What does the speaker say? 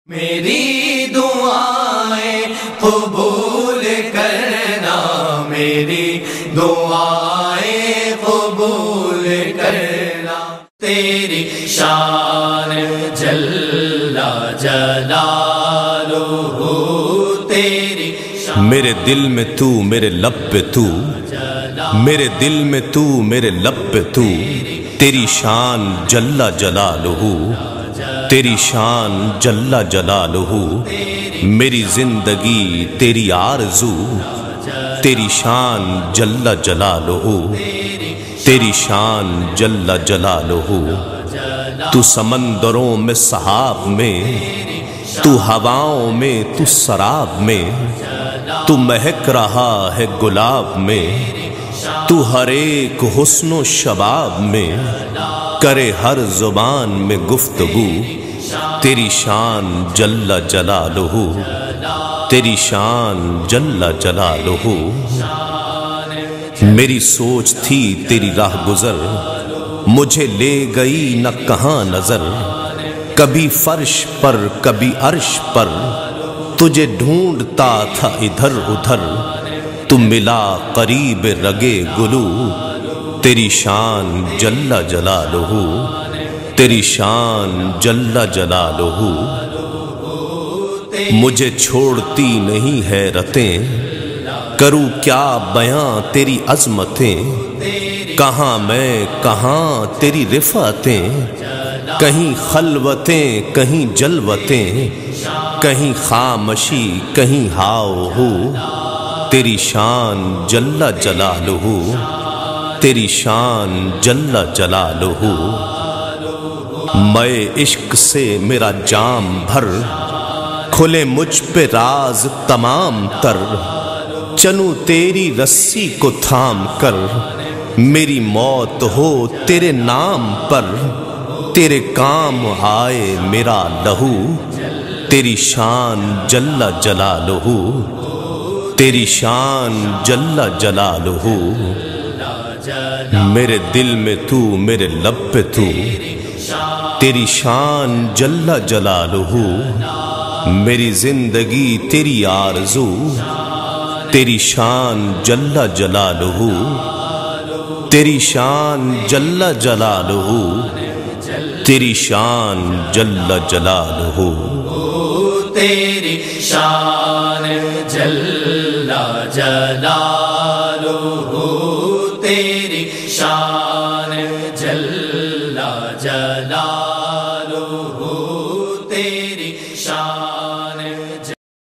میری دعائیں قبول کرنا، میری دعائیں قبول کرنا، تیری شان جل جلالہ، تیری شان میرے دل میں تو، میرے لب پہ تو، میرے دل میں تو، میرے لب پہ تو، تیری شان جل جلالہ، تیری شان جل جلالہ، میری زندگی تیری آرزو، تیری شان جل جلالہ، تیری شان جل جلالہ، تو سمندروں میں سحاب میں، تو ہواؤں میں، تو سراب میں، تو مہک رہا ہے گلاب میں، تو ہر ایک حسن و شباب میں، کرے ہر زبان میں گفتگو، تیری شان جل جلالہ، تیری شان جل جلالہ، میری سوچ تھی تیری راہ گزر، مجھے لے گئی نہ کہاں نظر، کبھی فرش پر کبھی عرش پر، تجھے ڈھونڈتا تھا ادھر ادھر، تو ملا قریب رگے گلو، تیری شان جل جلالہ، تیری شان جل جلالہ، مجھے چھوڑتی نہیں حیرتیں، کروں کیا بیاں تیری عظمتیں، کہاں میں کہاں تیری رفعتیں، کہیں خلوتیں کہیں جلوتیں، کہیں خامشی کہیں ہاؤ ہو، تیری شان جل جلالہ، تیری شان جل جلالہ، میں عشق سے میرا جام بھر، کھلے مجھ پہ راز تمام تر، چلوں تیری رسی کو تھام کر، میری موت ہو تیرے نام پر، تیرے کام آئے میرا لہو، تیری شان جل جلالہ، تیری شان جل جلالہ، میرے دل میں تو، میرے لب پہ تو، تیری شان جل جلالہ، میری زندگی تیری آرزو، تیری شان جل جلالہ، تیری شان جل جلالہ، تیری شان جل جلالہ، تیری شان جل جلالہ، تیری شان جل جلالہ، تیری شان